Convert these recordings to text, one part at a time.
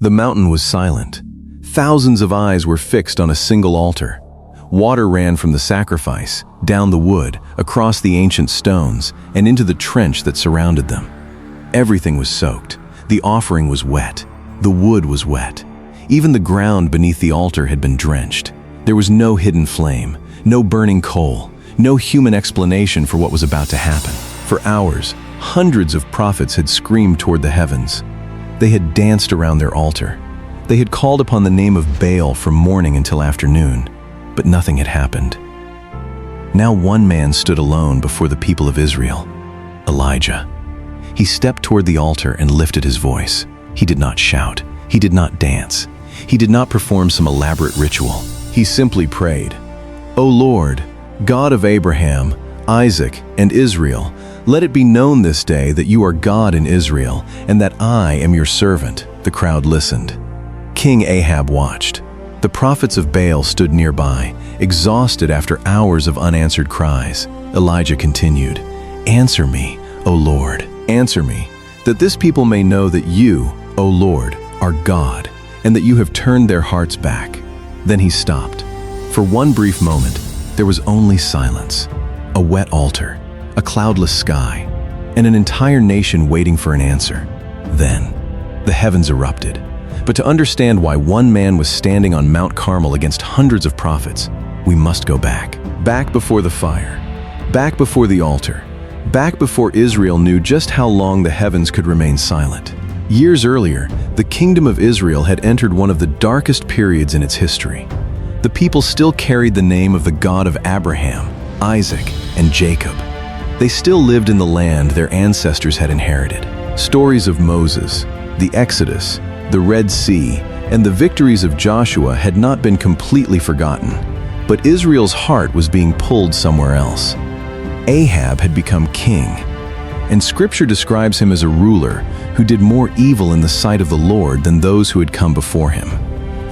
The mountain was silent. Thousands of eyes were fixed on a single altar. Water ran from the sacrifice, down the wood, across the ancient stones, and into the trench that surrounded them. Everything was soaked. The offering was wet. The wood was wet. Even the ground beneath the altar had been drenched. There was no hidden flame, no burning coal, no human explanation for what was about to happen. For hours, hundreds of prophets had screamed toward the heavens. They had danced around their altar. They had called upon the name of Baal from morning until afternoon, but nothing had happened. Now one man stood alone before the people of Israel, Elijah. He stepped toward the altar and lifted his voice. He did not shout. He did not dance. He did not perform some elaborate ritual. He simply prayed, "O Lord, God of Abraham, Isaac, and Israel, let it be known this day that you are God in Israel, and that I am your servant." The crowd listened. King Ahab watched. The prophets of Baal stood nearby, exhausted after hours of unanswered cries. Elijah continued, "Answer me, O Lord, answer me, that this people may know that you, O Lord, are God, and that you have turned their hearts back." Then he stopped. For one brief moment, there was only silence, a wet altar, a cloudless sky, and an entire nation waiting for an answer. Then, the heavens erupted. But to understand why one man was standing on Mount Carmel against hundreds of prophets, we must go back. Back before the fire, back before the altar, back before Israel knew just how long the heavens could remain silent. Years earlier, the kingdom of Israel had entered one of the darkest periods in its history. The people still carried the name of the God of Abraham, Isaac, and Jacob. They still lived in the land their ancestors had inherited. Stories of Moses, the Exodus, the Red Sea, and the victories of Joshua had not been completely forgotten, but Israel's heart was being pulled somewhere else. Ahab had become king, and Scripture describes him as a ruler who did more evil in the sight of the Lord than those who had come before him.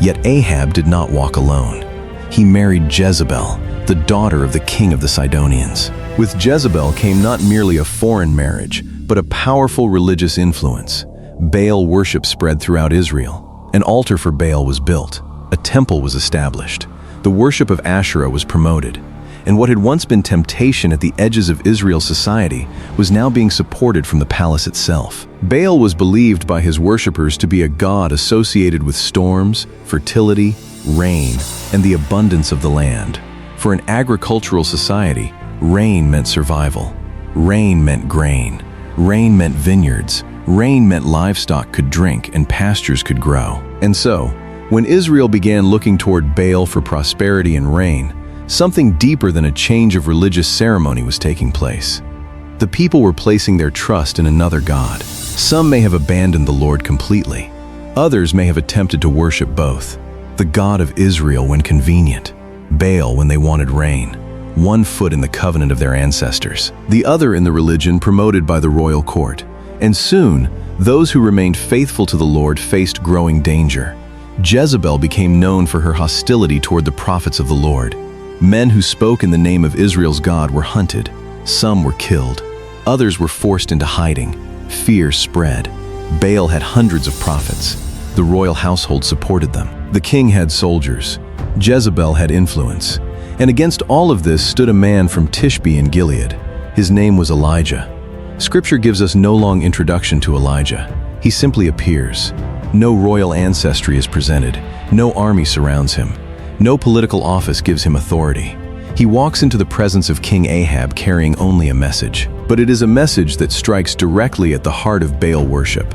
Yet Ahab did not walk alone. He married Jezebel, the daughter of the king of the Sidonians. With Jezebel came not merely a foreign marriage, but a powerful religious influence. Baal worship spread throughout Israel. An altar for Baal was built. A temple was established. The worship of Asherah was promoted. And what had once been temptation at the edges of Israel's society was now being supported from the palace itself. Baal was believed by his worshippers to be a god associated with storms, fertility, rain, and the abundance of the land. For an agricultural society, rain meant survival. Rain meant grain. Rain meant vineyards. Rain meant livestock could drink and pastures could grow. And so, when Israel began looking toward Baal for prosperity and rain, something deeper than a change of religious ceremony was taking place. The people were placing their trust in another god. Some may have abandoned the Lord completely. Others may have attempted to worship both. The God of Israel when convenient, Baal when they wanted rain. One foot in the covenant of their ancestors, the other in the religion promoted by the royal court. And soon, those who remained faithful to the Lord faced growing danger. Jezebel became known for her hostility toward the prophets of the Lord. Men who spoke in the name of Israel's God were hunted. Some were killed. Others were forced into hiding. Fear spread. Baal had hundreds of prophets. The royal household supported them. The king had soldiers. Jezebel had influence. And against all of this stood a man from Tishbe in Gilead. His name was Elijah. Scripture gives us no long introduction to Elijah. He simply appears. No royal ancestry is presented. No army surrounds him. No political office gives him authority. He walks into the presence of King Ahab carrying only a message. But it is a message that strikes directly at the heart of Baal worship.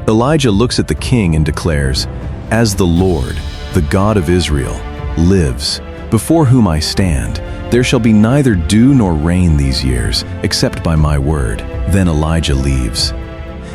Elijah looks at the king and declares, "As the Lord, the God of Israel, lives, before whom I stand, there shall be neither dew nor rain these years, except by my word." Then Elijah leaves.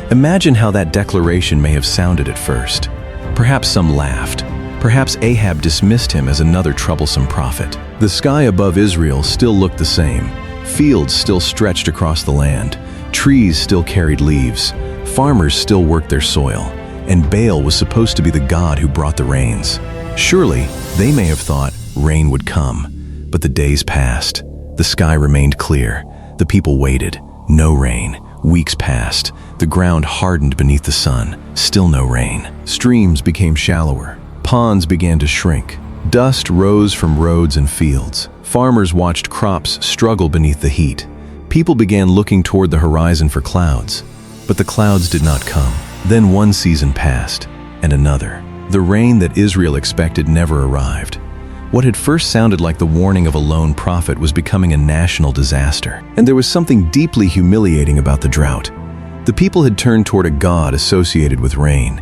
Imagine how that declaration may have sounded at first. Perhaps some laughed. Perhaps Ahab dismissed him as another troublesome prophet. The sky above Israel still looked the same. Fields still stretched across the land. Trees still carried leaves. Farmers still worked their soil. And Baal was supposed to be the god who brought the rains. Surely, they may have thought rain would come. But the days passed. The sky remained clear. The people waited. No rain. Weeks passed. The ground hardened beneath the sun, still no rain. Streams became shallower. Ponds began to shrink. Dust rose from roads and fields. Farmers watched crops struggle beneath the heat. People began looking toward the horizon for clouds, but the clouds did not come. Then one season passed, and another. The rain that Israel expected never arrived. What had first sounded like the warning of a lone prophet was becoming a national disaster. And there was something deeply humiliating about the drought. The people had turned toward a god associated with rain,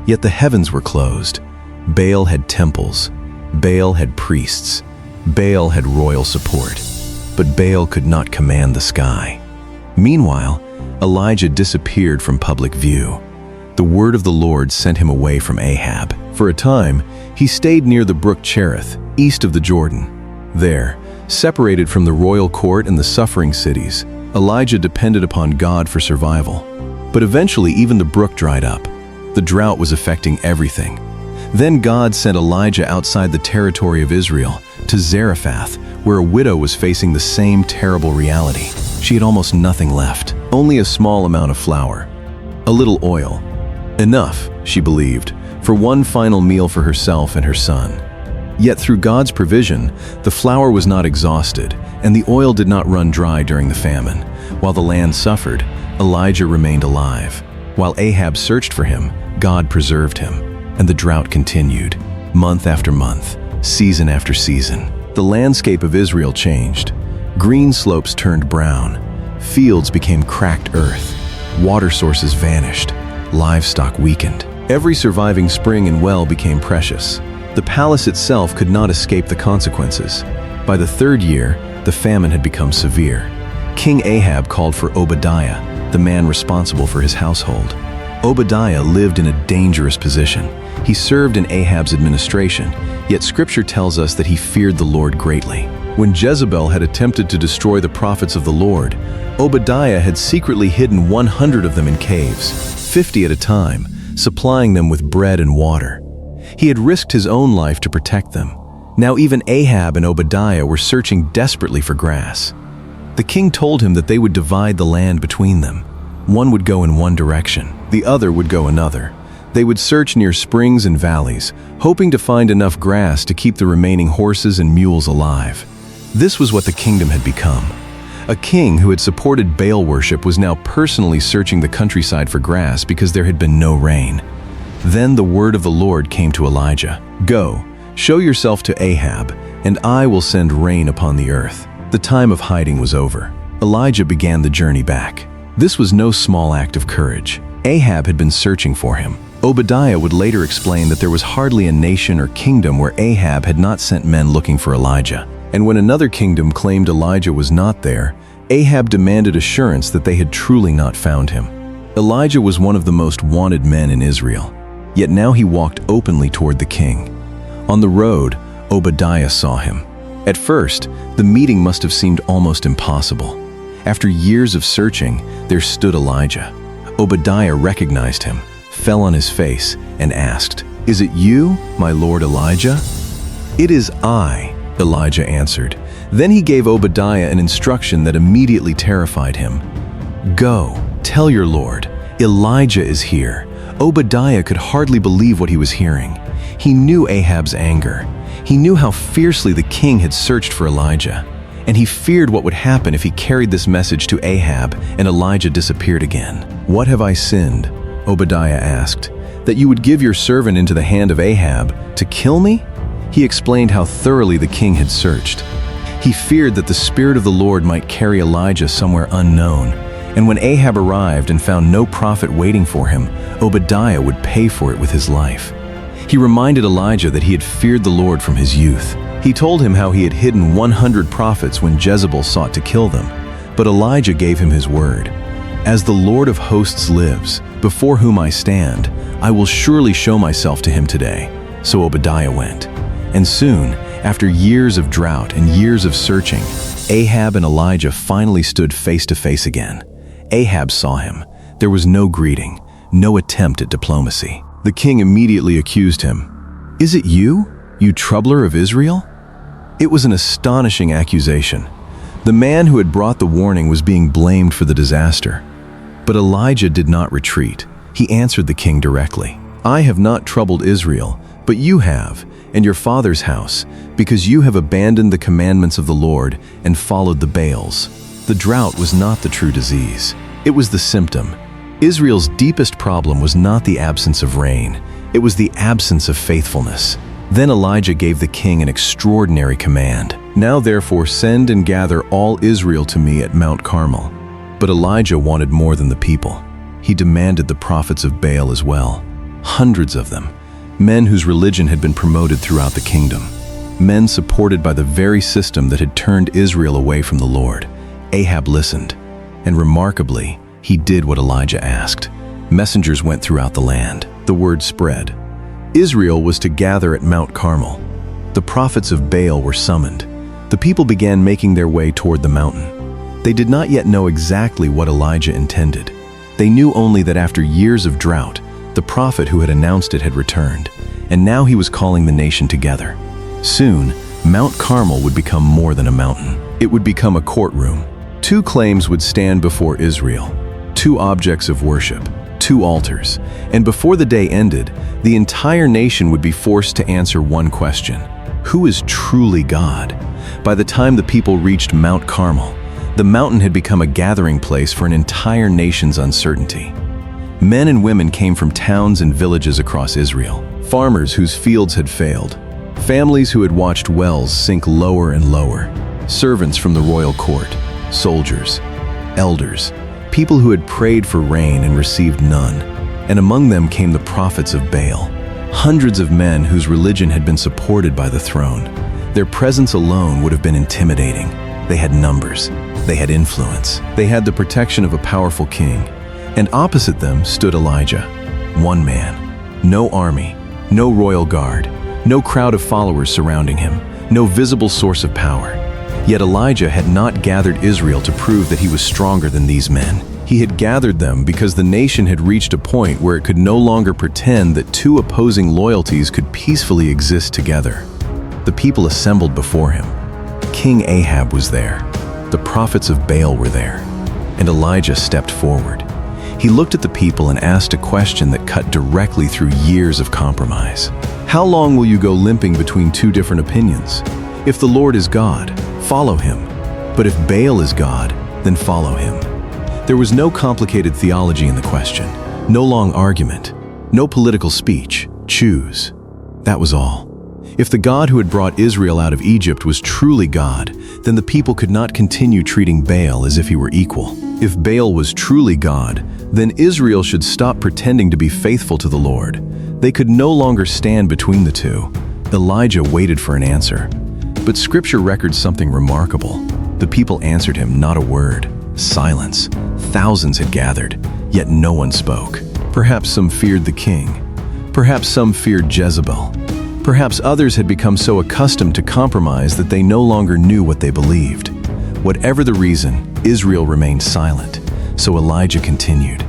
yet the heavens were closed. Baal had temples. Baal had priests. Baal had royal support. But Baal could not command the sky. Meanwhile, Elijah disappeared from public view. The word of the Lord sent him away from Ahab. For a time, he stayed near the brook Cherith, east of the Jordan. There, separated from the royal court and the suffering cities, Elijah depended upon God for survival. But eventually, even the brook dried up. The drought was affecting everything. Then God sent Elijah outside the territory of Israel, to Zarephath, where a widow was facing the same terrible reality. She had almost nothing left, only a small amount of flour, a little oil. Enough, she believed, for one final meal for herself and her son. Yet through God's provision, the flour was not exhausted, and the oil did not run dry during the famine. While the land suffered, Elijah remained alive. While Ahab searched for him, God preserved him, and the drought continued, month after month, season after season. The landscape of Israel changed. Green slopes turned brown. Fields became cracked earth. Water sources vanished. Livestock weakened. Every surviving spring and well became precious. The palace itself could not escape the consequences. By the third year, the famine had become severe. King Ahab called for Obadiah, the man responsible for his household. Obadiah lived in a dangerous position. He served in Ahab's administration, yet Scripture tells us that he feared the Lord greatly. When Jezebel had attempted to destroy the prophets of the Lord, Obadiah had secretly hidden 100 of them in caves, 50 at a time, supplying them with bread and water. He had risked his own life to protect them. Now even Ahab and Obadiah were searching desperately for grass. The king told him that they would divide the land between them. One would go in one direction, the other would go another. They would search near springs and valleys, hoping to find enough grass to keep the remaining horses and mules alive. This was what the kingdom had become. A king who had supported Baal worship was now personally searching the countryside for grass because there had been no rain. Then the word of the Lord came to Elijah. "Go, show yourself to Ahab, and I will send rain upon the earth." The time of hiding was over. Elijah began the journey back. This was no small act of courage. Ahab had been searching for him. Obadiah would later explain that there was hardly a nation or kingdom where Ahab had not sent men looking for Elijah. And when another kingdom claimed Elijah was not there, Ahab demanded assurance that they had truly not found him. Elijah was one of the most wanted men in Israel, yet now he walked openly toward the king. On the road, Obadiah saw him. At first, the meeting must have seemed almost impossible. After years of searching, there stood Elijah. Obadiah recognized him, fell on his face, and asked, "Is it you, my lord Elijah?" "It is I," Elijah answered. Then he gave Obadiah an instruction that immediately terrified him. "Go, tell your lord, Elijah is here." Obadiah could hardly believe what he was hearing. He knew Ahab's anger. He knew how fiercely the king had searched for Elijah, and he feared what would happen if he carried this message to Ahab and Elijah disappeared again. "What have I sinned?" Obadiah asked, "that you would give your servant into the hand of Ahab to kill me?" He explained how thoroughly the king had searched. He feared that the Spirit of the Lord might carry Elijah somewhere unknown, and when Ahab arrived and found no prophet waiting for him, Obadiah would pay for it with his life. He reminded Elijah that he had feared the Lord from his youth. He told him how he had hidden 100 prophets when Jezebel sought to kill them, but Elijah gave him his word. "As the Lord of hosts lives, before whom I stand, I will surely show myself to him today." So Obadiah went. And soon, after years of drought and years of searching, Ahab and Elijah finally stood face to face again. Ahab saw him. There was no greeting, no attempt at diplomacy. The king immediately accused him. "Is it you, you troubler of Israel?" It was an astonishing accusation. The man who had brought the warning was being blamed for the disaster. But Elijah did not retreat. He answered the king directly. "I have not troubled Israel, but you have, and your father's house, because you have abandoned the commandments of the Lord and followed the Baals." The drought was not the true disease. It was the symptom. Israel's deepest problem was not the absence of rain. It was the absence of faithfulness. Then Elijah gave the king an extraordinary command. "Now therefore send and gather all Israel to me at Mount Carmel." But Elijah wanted more than the people. He demanded the prophets of Baal as well. Hundreds of them. Men whose religion had been promoted throughout the kingdom. Men supported by the very system that had turned Israel away from the Lord. Ahab listened, and remarkably, he did what Elijah asked. Messengers went throughout the land. The word spread. Israel was to gather at Mount Carmel. The prophets of Baal were summoned. The people began making their way toward the mountain. They did not yet know exactly what Elijah intended. They knew only that after years of drought, the prophet who had announced it had returned, and now he was calling the nation together. Soon, Mount Carmel would become more than a mountain. It would become a courtroom. Two claims would stand before Israel, two objects of worship, two altars, and before the day ended, the entire nation would be forced to answer one question: who is truly God? By the time the people reached Mount Carmel, the mountain had become a gathering place for an entire nation's uncertainty. Men and women came from towns and villages across Israel, farmers whose fields had failed, families who had watched wells sink lower and lower, servants from the royal court, soldiers, elders, people who had prayed for rain and received none, and among them came the prophets of Baal, hundreds of men whose religion had been supported by the throne. Their presence alone would have been intimidating. They had numbers, they had influence, they had the protection of a powerful king, and opposite them stood Elijah, one man, no army, no royal guard, no crowd of followers surrounding him, no visible source of power. Yet Elijah had not gathered Israel to prove that he was stronger than these men. He had gathered them because the nation had reached a point where it could no longer pretend that two opposing loyalties could peacefully exist together. The people assembled before him. King Ahab was there. The prophets of Baal were there. And Elijah stepped forward. He looked at the people and asked a question that cut directly through years of compromise. "How long will you go limping between two different opinions? If the Lord is God, follow him. But if Baal is God, then follow him." There was no complicated theology in the question, no long argument, no political speech. Choose. That was all. If the God who had brought Israel out of Egypt was truly God, then the people could not continue treating Baal as if he were equal. If Baal was truly God, then Israel should stop pretending to be faithful to the Lord. They could no longer stand between the two. Elijah waited for an answer. But Scripture records something remarkable. The people answered him not a word. Silence. Thousands had gathered, yet no one spoke. Perhaps some feared the king. Perhaps some feared Jezebel. Perhaps others had become so accustomed to compromise that they no longer knew what they believed. Whatever the reason, Israel remained silent. So Elijah continued.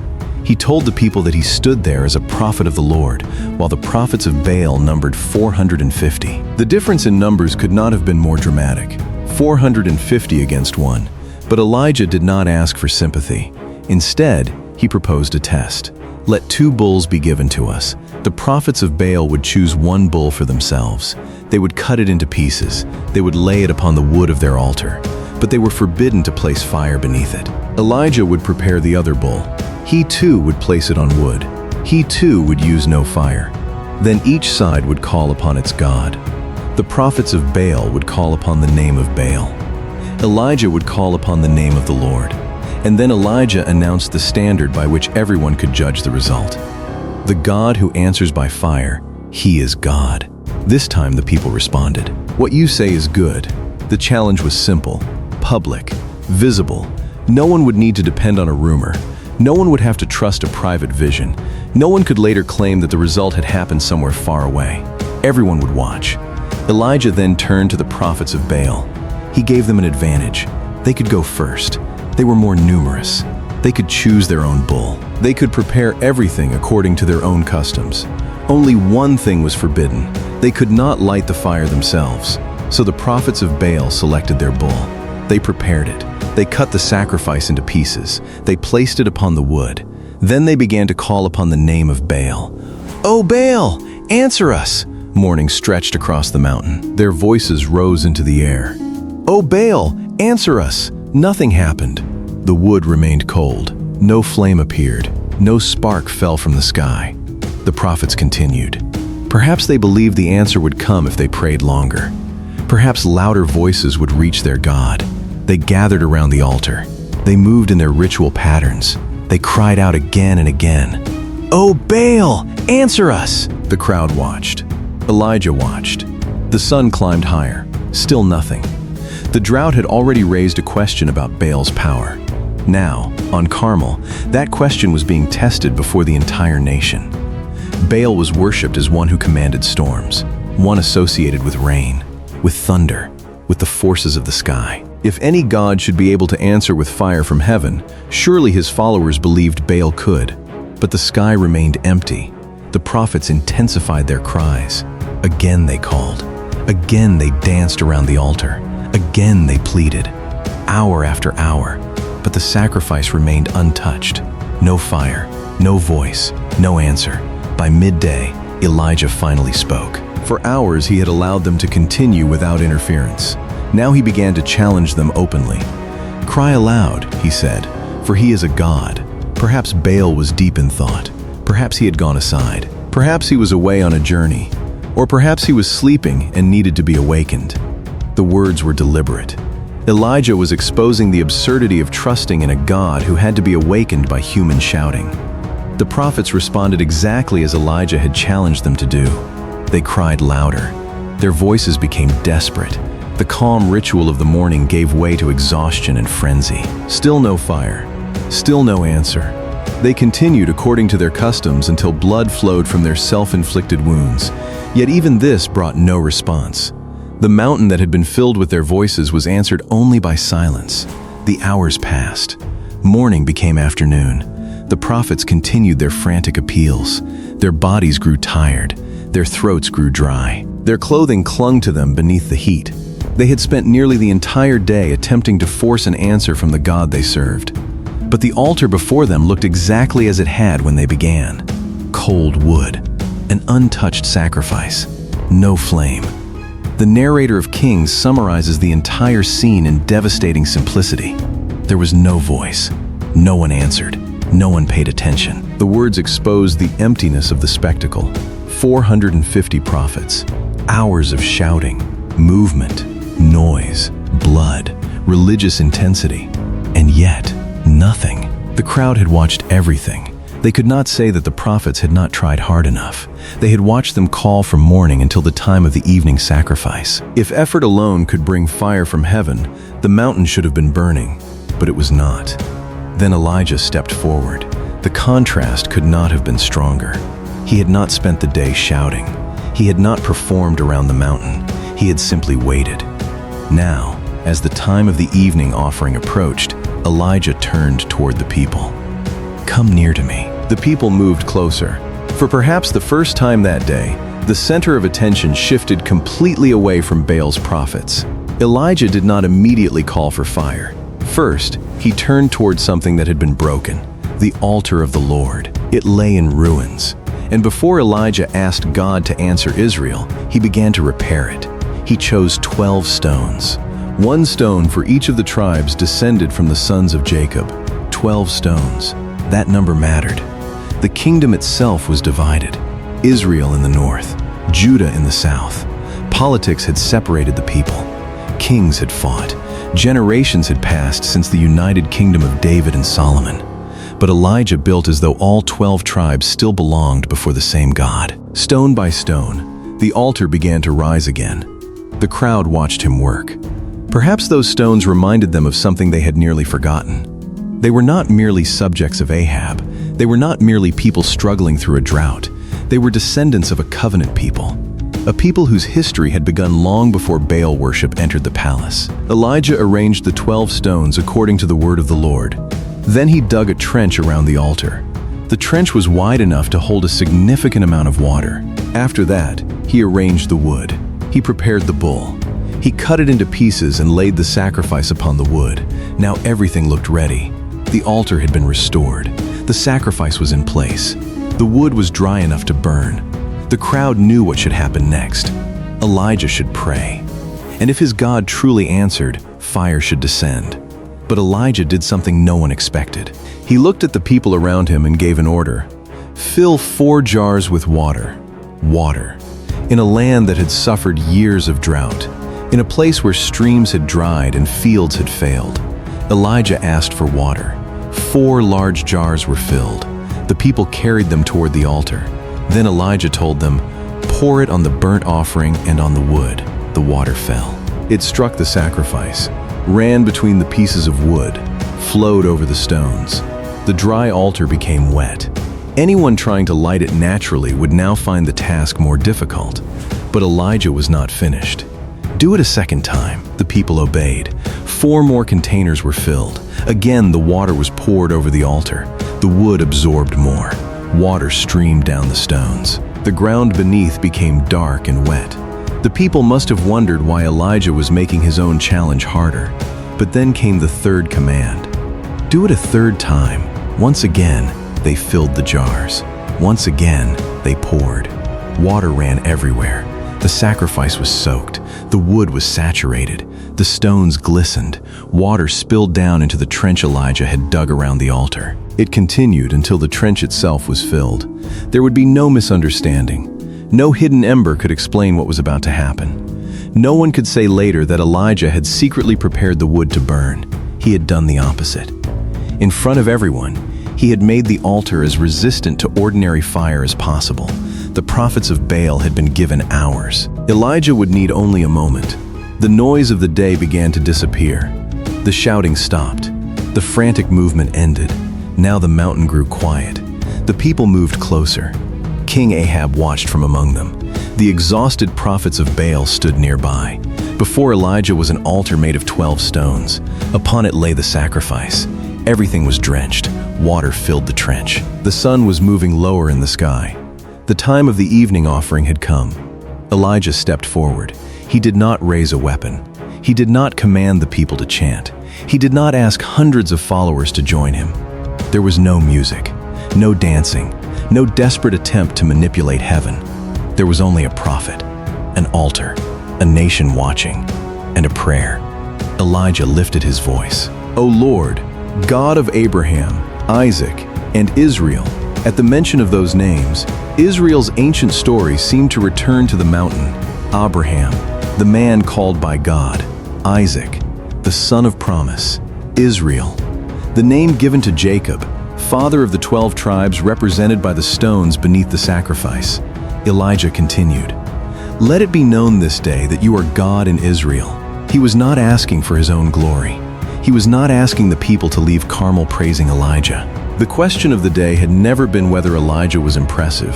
He told the people that he stood there as a prophet of the Lord, while the prophets of Baal numbered 450. The difference in numbers could not have been more dramatic. 450 against one. But Elijah did not ask for sympathy. Instead, he proposed a test. "Let 2 bulls be given to us." The prophets of Baal would choose one bull for themselves. They would cut it into pieces. They would lay it upon the wood of their altar. But they were forbidden to place fire beneath it. Elijah would prepare the other bull. He too would place it on wood. He too would use no fire. Then each side would call upon its god. The prophets of Baal would call upon the name of Baal. Elijah would call upon the name of the Lord. And then Elijah announced the standard by which everyone could judge the result. The God who answers by fire, he is God. This time the people responded. "What you say is good." The challenge was simple, public, visible. No one would need to depend on a rumor. No one would have to trust a private vision. No one could later claim that the result had happened somewhere far away. Everyone would watch. Elijah then turned to the prophets of Baal. He gave them an advantage. They could go first. They were more numerous. They could choose their own bull. They could prepare everything according to their own customs. Only one thing was forbidden. They could not light the fire themselves. So the prophets of Baal selected their bull. They prepared it. They cut the sacrifice into pieces. They placed it upon the wood. Then they began to call upon the name of Baal. "O Baal, answer us!" Mourning stretched across the mountain. Their voices rose into the air. "O Baal, answer us!" Nothing happened. The wood remained cold. No flame appeared. No spark fell from the sky. The prophets continued. Perhaps they believed the answer would come if they prayed longer. Perhaps louder voices would reach their God. They gathered around the altar. They moved in their ritual patterns. They cried out again and again. "O Baal, answer us!" The crowd watched. Elijah watched. The sun climbed higher. Still nothing. The drought had already raised a question about Baal's power. Now, on Carmel, that question was being tested before the entire nation. Baal was worshipped as one who commanded storms, one associated with rain, with thunder, with the forces of the sky. If any god should be able to answer with fire from heaven, surely his followers believed Baal could. But the sky remained empty. The prophets intensified their cries. Again they called. Again they danced around the altar. Again they pleaded. Hour after hour. But the sacrifice remained untouched. No fire, no voice, no answer. By midday, Elijah finally spoke. For hours he had allowed them to continue without interference. Now he began to challenge them openly. "Cry aloud," he said, "for he is a god." Perhaps Baal was deep in thought. Perhaps he had gone aside. Perhaps he was away on a journey. Or perhaps he was sleeping and needed to be awakened. The words were deliberate. Elijah was exposing the absurdity of trusting in a God who had to be awakened by human shouting. The prophets responded exactly as Elijah had challenged them to do. They cried louder. Their voices became desperate. The calm ritual of the morning gave way to exhaustion and frenzy. Still no fire. Still no answer. They continued according to their customs until blood flowed from their self-inflicted wounds. Yet even this brought no response. The mountain that had been filled with their voices was answered only by silence. The hours passed. Morning became afternoon. The prophets continued their frantic appeals. Their bodies grew tired. Their throats grew dry. Their clothing clung to them beneath the heat. They had spent nearly the entire day attempting to force an answer from the God they served. But the altar before them looked exactly as it had when they began. Cold wood. An untouched sacrifice. No flame. The narrator of Kings summarizes the entire scene in devastating simplicity. There was no voice. No one answered. No one paid attention. The words exposed the emptiness of the spectacle. 450 prophets. Hours of shouting, movement, noise, blood, religious intensity. And yet, nothing. The crowd had watched everything. They could not say that the prophets had not tried hard enough. They had watched them call from morning until the time of the evening sacrifice. If effort alone could bring fire from heaven, the mountain should have been burning, but it was not. Then Elijah stepped forward. The contrast could not have been stronger. He had not spent the day shouting. He had not performed around the mountain. He had simply waited. Now, as the time of the evening offering approached, Elijah turned toward the people. "Come near to me." The people moved closer. For perhaps the first time that day, the center of attention shifted completely away from Baal's prophets. Elijah did not immediately call for fire. First, he turned toward something that had been broken, the altar of the Lord. It lay in ruins. And before Elijah asked God to answer Israel, he began to repair it. He chose 12 stones. One stone for each of the tribes descended from the sons of Jacob. 12 stones. That number mattered. The kingdom itself was divided. Israel in the north, Judah in the south. Politics had separated the people. Kings had fought. Generations had passed since the united kingdom of David and Solomon. But Elijah built as though all 12 tribes still belonged before the same God. Stone by stone, the altar began to rise again. The crowd watched him work. Perhaps those stones reminded them of something they had nearly forgotten. They were not merely subjects of Ahab. They were not merely people struggling through a drought. They were descendants of a covenant people. A people whose history had begun long before Baal worship entered the palace. Elijah arranged the 12 stones according to the word of the Lord. Then he dug a trench around the altar. The trench was wide enough to hold a significant amount of water. After that, he arranged the wood. He prepared the bull. He cut it into pieces and laid the sacrifice upon the wood. Now everything looked ready. The altar had been restored. The sacrifice was in place. The wood was dry enough to burn. The crowd knew what should happen next. Elijah should pray. And if his God truly answered, fire should descend. But Elijah did something no one expected. He looked at the people around him and gave an order. Fill 4 jars with water. Water. In a land that had suffered years of drought. In a place where streams had dried and fields had failed. Elijah asked for water. 4 large jars were filled. The people carried them toward the altar. Then Elijah told them, pour it on the burnt offering and on the wood. The water fell. It struck the sacrifice, ran between the pieces of wood, flowed over the stones. The dry altar became wet. Anyone trying to light it naturally would now find the task more difficult. But Elijah was not finished. Do it a second time. The people obeyed. 4 more containers were filled. Again, the water was poured over the altar. The wood absorbed more. Water streamed down the stones. The ground beneath became dark and wet. The people must have wondered why Elijah was making his own challenge harder. But then came the 3rd command. Do it a 3rd time. Once again, they filled the jars. Once again, they poured. Water ran everywhere. The sacrifice was soaked. The wood was saturated. The stones glistened. Water spilled down into the trench Elijah had dug around the altar. It continued until the trench itself was filled. There would be no misunderstanding. No hidden ember could explain what was about to happen. No one could say later that Elijah had secretly prepared the wood to burn. He had done the opposite. In front of everyone, he had made the altar as resistant to ordinary fire as possible. The prophets of Baal had been given hours. Elijah would need only a moment. The noise of the day began to disappear. The shouting stopped. The frantic movement ended. Now the mountain grew quiet. The people moved closer. King Ahab watched from among them. The exhausted prophets of Baal stood nearby. Before Elijah was an altar made of 12 stones. Upon it lay the sacrifice. Everything was drenched. Water filled the trench. The sun was moving lower in the sky. The time of the evening offering had come. Elijah stepped forward. He did not raise a weapon. He did not command the people to chant. He did not ask hundreds of followers to join him. There was no music, no dancing, no desperate attempt to manipulate heaven. There was only a prophet, an altar, a nation watching, and a prayer. Elijah lifted his voice. "O Lord, God of Abraham, Isaac, and Israel." At the mention of those names, Israel's ancient story seemed to return to the mountain. Abraham, the man called by God. Isaac, the son of promise. Israel, the name given to Jacob, father of the 12 tribes represented by the stones beneath the sacrifice. Elijah continued, "Let it be known this day that you are God in Israel." He was not asking for his own glory. He was not asking the people to leave Carmel praising Elijah. The question of the day had never been whether Elijah was impressive.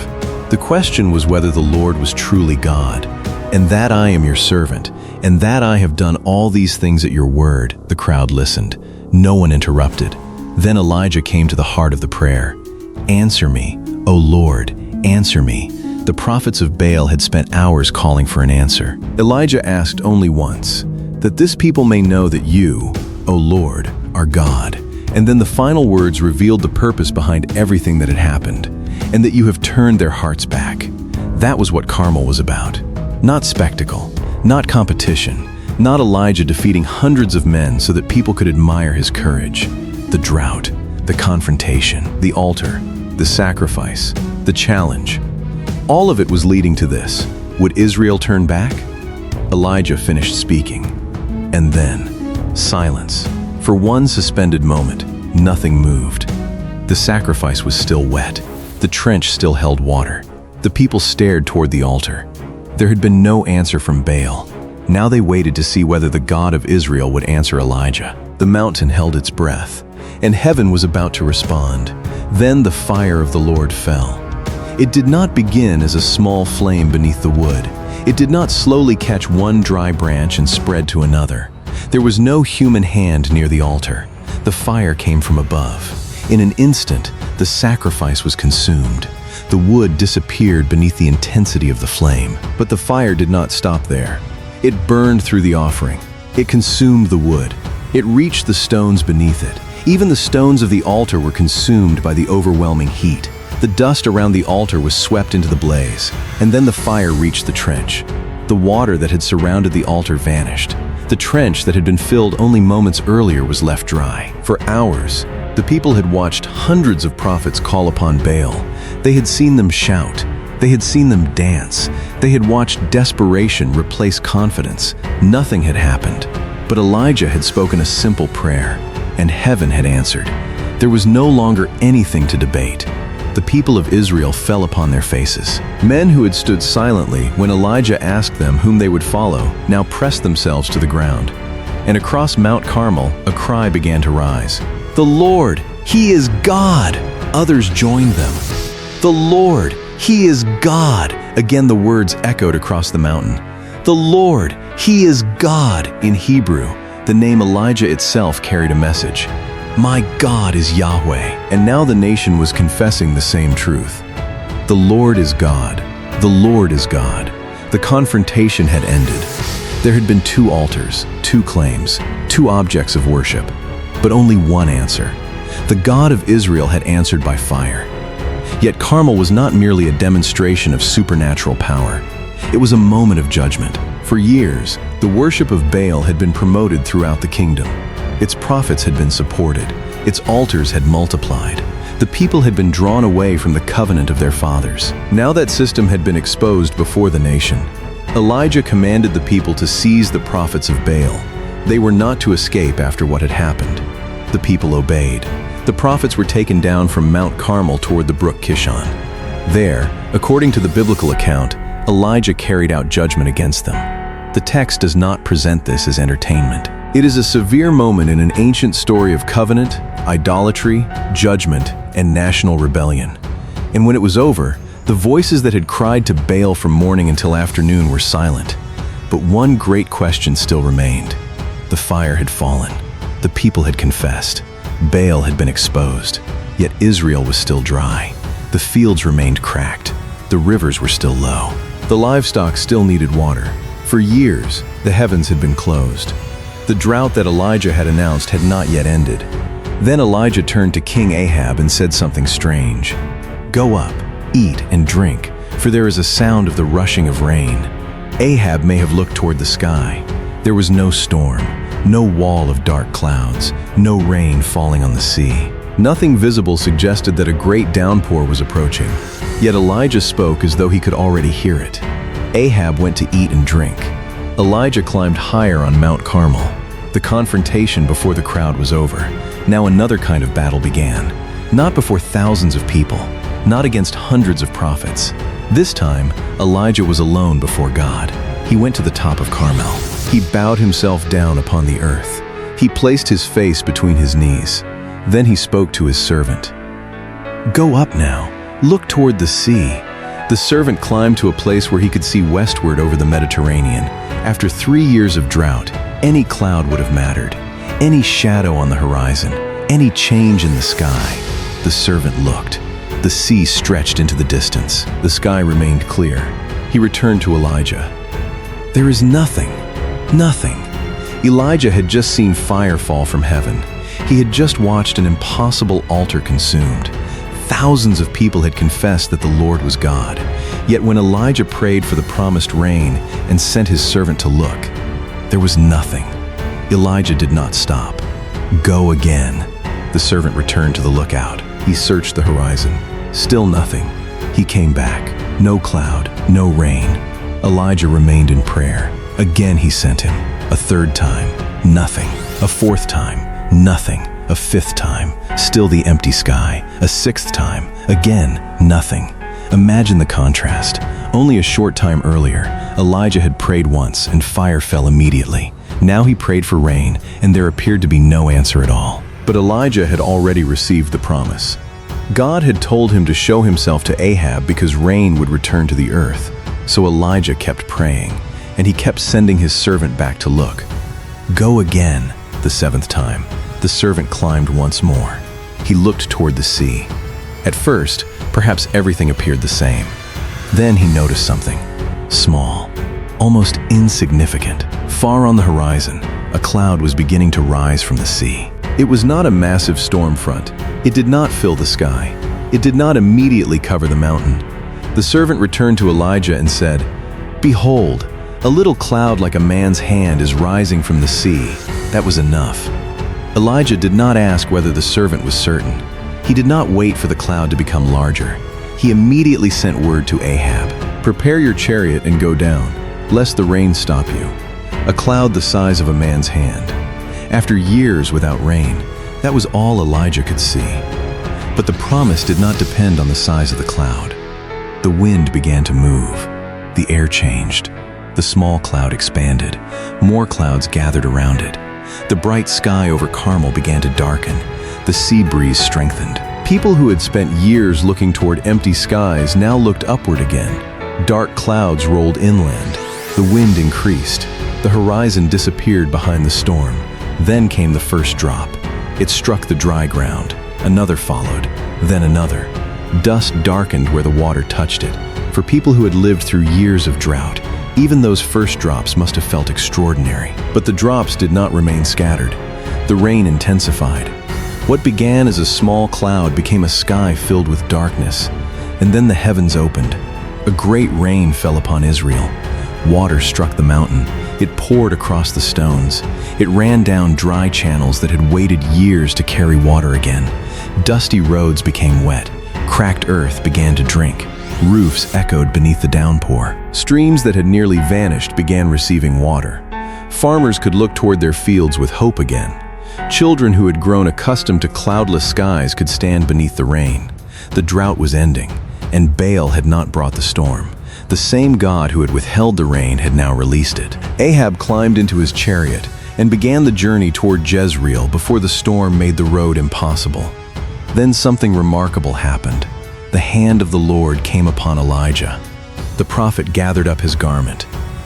The question was whether the Lord was truly God. "And that I am your servant, and that I have done all these things at your word." The crowd listened. No one interrupted. Then Elijah came to the heart of the prayer. "Answer me, O Lord, answer me." The prophets of Baal had spent hours calling for an answer. Elijah asked only once, "That this people may know that you, O Lord, are God." And then the final words revealed the purpose behind everything that had happened, and that you have turned their hearts back. That was what Carmel was about. Not spectacle, not competition, not Elijah defeating hundreds of men so that people could admire his courage. The drought, the confrontation, the altar, the sacrifice, the challenge. All of it was leading to this. Would Israel turn back? Elijah finished speaking. And then, silence. For one suspended moment, nothing moved. The sacrifice was still wet. The trench still held water. The people stared toward the altar. There had been no answer from Baal. Now they waited to see whether the God of Israel would answer Elijah. The mountain held its breath, and heaven was about to respond. Then the fire of the Lord fell. It did not begin as a small flame beneath the wood. It did not slowly catch one dry branch and spread to another. There was no human hand near the altar. The fire came from above. In an instant, the sacrifice was consumed. The wood disappeared beneath the intensity of the flame. But the fire did not stop there. It burned through the offering. It consumed the wood. It reached the stones beneath it. Even the stones of the altar were consumed by the overwhelming heat. The dust around the altar was swept into the blaze, and then the fire reached the trench. The water that had surrounded the altar vanished. The trench that had been filled only moments earlier was left dry. For hours, the people had watched hundreds of prophets call upon Baal. They had seen them shout. They had seen them dance. They had watched desperation replace confidence. Nothing had happened. But Elijah had spoken a simple prayer, and heaven had answered. There was no longer anything to debate. The people of Israel fell upon their faces. Men who had stood silently when Elijah asked them whom they would follow now pressed themselves to the ground. And across Mount Carmel, a cry began to rise. "The Lord, He is God!" Others joined them. "The Lord, He is God!" Again the words echoed across the mountain. "The Lord, He is God!" In Hebrew, the name Elijah itself carried a message. "My God is Yahweh." And now the nation was confessing the same truth. The Lord is God. The Lord is God. The confrontation had ended. There had been two altars, two claims, two objects of worship, but only one answer. The God of Israel had answered by fire. Yet Carmel was not merely a demonstration of supernatural power. It was a moment of judgment. For years, the worship of Baal had been promoted throughout the kingdom. Its prophets had been supported. Its altars had multiplied. The people had been drawn away from the covenant of their fathers. Now that system had been exposed before the nation. Elijah commanded the people to seize the prophets of Baal. They were not to escape after what had happened. The people obeyed. The prophets were taken down from Mount Carmel toward the brook Kishon. There, according to the biblical account, Elijah carried out judgment against them. The text does not present this as entertainment. It is a severe moment in an ancient story of covenant, idolatry, judgment, and national rebellion. And when it was over, the voices that had cried to Baal from morning until afternoon were silent. But one great question still remained. The fire had fallen. The people had confessed. Baal had been exposed. Yet Israel was still dry. The fields remained cracked. The rivers were still low. The livestock still needed water. For years, the heavens had been closed. The drought that Elijah had announced had not yet ended. Then Elijah turned to King Ahab and said something strange. "Go up, eat and drink, for there is a sound of the rushing of rain." Ahab may have looked toward the sky. There was no storm, no wall of dark clouds, no rain falling on the sea. Nothing visible suggested that a great downpour was approaching. Yet Elijah spoke as though he could already hear it. Ahab went to eat and drink. Elijah climbed higher on Mount Carmel. The confrontation before the crowd was over. Now another kind of battle began. Not before thousands of people, not against hundreds of prophets. This time, Elijah was alone before God. He went to the top of Carmel. He bowed himself down upon the earth. He placed his face between his knees. Then he spoke to his servant. "Go up now. Look toward the sea." The servant climbed to a place where he could see westward over the Mediterranean. After 3 years of drought, any cloud would have mattered. Any shadow on the horizon, any change in the sky. The servant looked. The sea stretched into the distance. The sky remained clear. He returned to Elijah. "There is nothing. Nothing." Elijah had just seen fire fall from heaven. He had just watched an impossible altar consumed. Thousands of people had confessed that the Lord was God. Yet when Elijah prayed for the promised rain and sent his servant to look, there was nothing. Elijah did not stop. "Go again." The servant returned to the lookout. He searched the horizon. Still nothing. He came back. No cloud, no rain. Elijah remained in prayer. Again he sent him. A third time, nothing. A fourth time, nothing. A fifth time, still the empty sky. A sixth time, again, nothing. Imagine the contrast. Only a short time earlier, Elijah had prayed once and fire fell immediately. Now he prayed for rain and there appeared to be no answer at all. But Elijah had already received the promise. God had told him to show himself to Ahab because rain would return to the earth. So Elijah kept praying, and he kept sending his servant back to look. "Go again," the seventh time. The servant climbed once more. He looked toward the sea. At first, perhaps everything appeared the same. Then he noticed something. Small. almost insignificant. Far on the horizon, a cloud was beginning to rise from the sea. It was not a massive storm front. It did not fill the sky. It did not immediately cover the mountain. The servant returned to Elijah and said, "Behold, a little cloud like a man's hand is rising from the sea." That was enough. Elijah did not ask whether the servant was certain. He did not wait for the cloud to become larger. He immediately sent word to Ahab, "Prepare your chariot and go down, lest the rain stop you." A cloud the size of a man's hand. After years without rain, that was all Elijah could see. But the promise did not depend on the size of the cloud. The wind began to move. The air changed. The small cloud expanded. More clouds gathered around it. The bright sky over Carmel began to darken. The sea breeze strengthened. People who had spent years looking toward empty skies now looked upward again. Dark clouds rolled inland. The wind increased. The horizon disappeared behind the storm. Then came the first drop. It struck the dry ground. Another followed, then another. Dust darkened where the water touched it. For people who had lived through years of drought, even those first drops must have felt extraordinary. But the drops did not remain scattered. The rain intensified. What began as a small cloud became a sky filled with darkness. And then the heavens opened. A great rain fell upon Israel. Water struck the mountain. It poured across the stones. It ran down dry channels that had waited years to carry water again. Dusty roads became wet. Cracked earth began to drink. Roofs echoed beneath the downpour. Streams that had nearly vanished began receiving water. Farmers could look toward their fields with hope again. Children who had grown accustomed to cloudless skies could stand beneath the rain. The drought was ending, and Baal had not brought the storm. The same God who had withheld the rain had now released it. Ahab climbed into his chariot and began the journey toward Jezreel before the storm made the road impossible. Then something remarkable happened. The hand of the Lord came upon Elijah. The prophet gathered up his garment,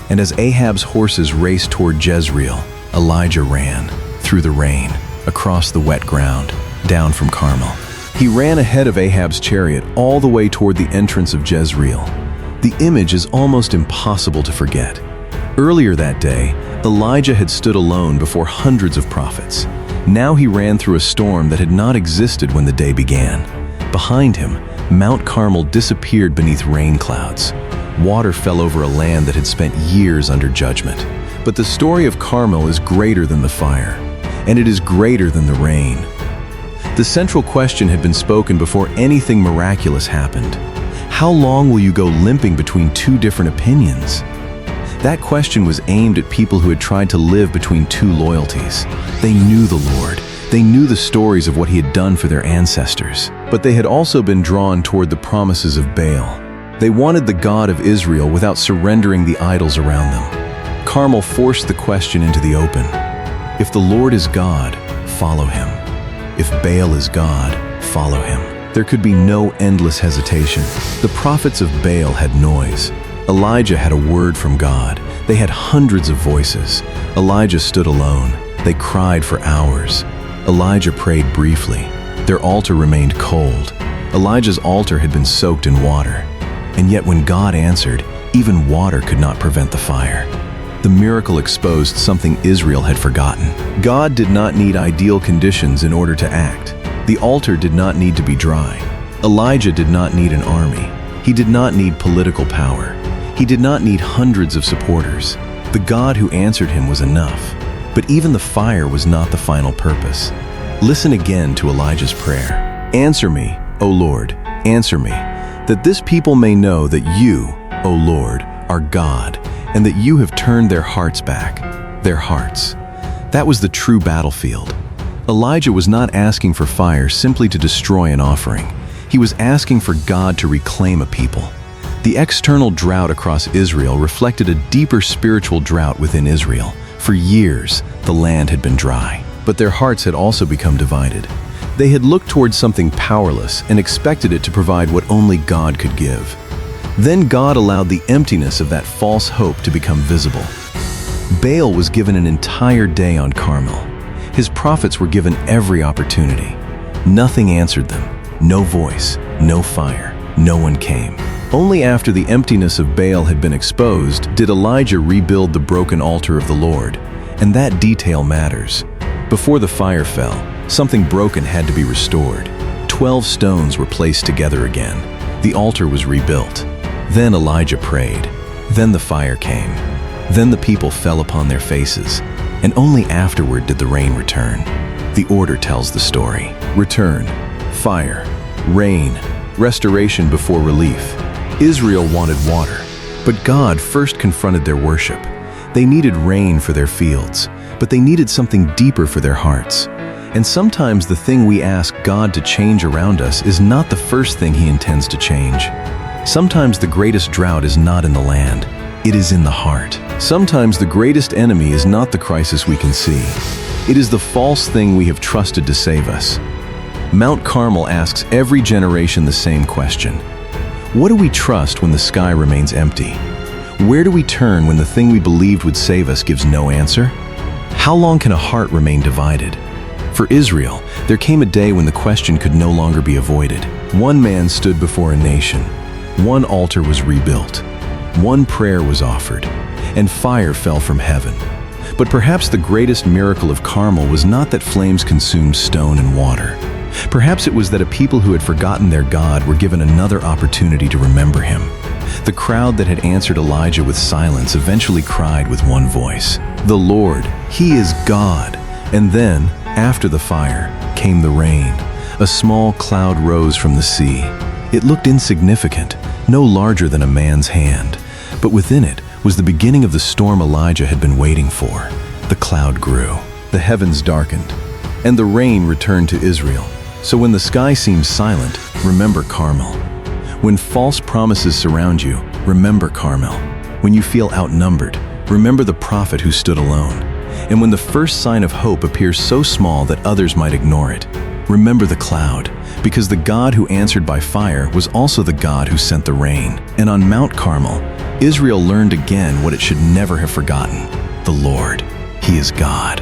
and as Ahab's horses raced toward Jezreel, Elijah ran, through the rain, across the wet ground, down from Carmel. He ran ahead of Ahab's chariot all the way toward the entrance of Jezreel. The image is almost impossible to forget. Earlier that day, Elijah had stood alone before hundreds of prophets. Now he ran through a storm that had not existed when the day began. Behind him, Mount Carmel disappeared beneath rain clouds. Water fell over a land that had spent years under judgment. But the story of Carmel is greater than the fire, and it is greater than the rain. The central question had been spoken before anything miraculous happened. How long will you go limping between two different opinions? That question was aimed at people who had tried to live between two loyalties. They knew the Lord. They knew the stories of what he had done for their ancestors. But they had also been drawn toward the promises of Baal. They wanted the God of Israel without surrendering the idols around them. Carmel forced the question into the open. If the Lord is God, follow him. If Baal is God, follow him. There could be no endless hesitation. The prophets of Baal had noise. Elijah had a word from God. They had hundreds of voices. Elijah stood alone. They cried for hours. Elijah prayed briefly. Their altar remained cold. Elijah's altar had been soaked in water. And yet when God answered, even water could not prevent the fire. The miracle exposed something Israel had forgotten. God did not need ideal conditions in order to act. The altar did not need to be dry. Elijah did not need an army. He did not need political power. He did not need hundreds of supporters. The God who answered him was enough. But even the fire was not the final purpose. Listen again to Elijah's prayer. Answer me, O Lord, answer me, that this people may know that you, O Lord, are God, and that you have turned their hearts back, their hearts. That was the true battlefield. Elijah was not asking for fire simply to destroy an offering. He was asking for God to reclaim a people. The external drought across Israel reflected a deeper spiritual drought within Israel. For years, the land had been dry, but their hearts had also become divided. They had looked towards something powerless and expected it to provide what only God could give. Then God allowed the emptiness of that false hope to become visible. Baal was given an entire day on Carmel. His prophets were given every opportunity. Nothing answered them. No voice, no fire, no one came. Only after the emptiness of Baal had been exposed did Elijah rebuild the broken altar of the Lord. And that detail matters. Before the fire fell, something broken had to be restored. 12 stones were placed together again. The altar was rebuilt. Then Elijah prayed. Then the fire came. Then the people fell upon their faces. And only afterward did the rain return. The order tells the story. Return, fire, rain, restoration before relief. Israel wanted water, but God first confronted their worship. They needed rain for their fields, but they needed something deeper for their hearts. And sometimes the thing we ask God to change around us is not the first thing He intends to change. Sometimes the greatest drought is not in the land, it is in the heart. Sometimes the greatest enemy is not the crisis we can see. It is the false thing we have trusted to save us. Mount Carmel asks every generation the same question. What do we trust when the sky remains empty? Where do we turn when the thing we believed would save us gives no answer? How long can a heart remain divided? For Israel, there came a day when the question could no longer be avoided. One man stood before a nation. One altar was rebuilt. One prayer was offered, and fire fell from heaven. But perhaps the greatest miracle of Carmel was not that flames consumed stone and water. Perhaps it was that a people who had forgotten their God were given another opportunity to remember Him. The crowd that had answered Elijah with silence eventually cried with one voice, "The Lord, He is God." And then, after the fire, came the rain. A small cloud rose from the sea. It looked insignificant, no larger than a man's hand. But within it was the beginning of the storm Elijah had been waiting for. The cloud grew, the heavens darkened, and the rain returned to Israel. So when the sky seems silent, remember Carmel. When false promises surround you, remember Carmel. When you feel outnumbered, remember the prophet who stood alone. And when the first sign of hope appears so small that others might ignore it, remember the cloud, because the God who answered by fire was also the God who sent the rain. And on Mount Carmel, Israel learned again what it should never have forgotten. The Lord, He is God.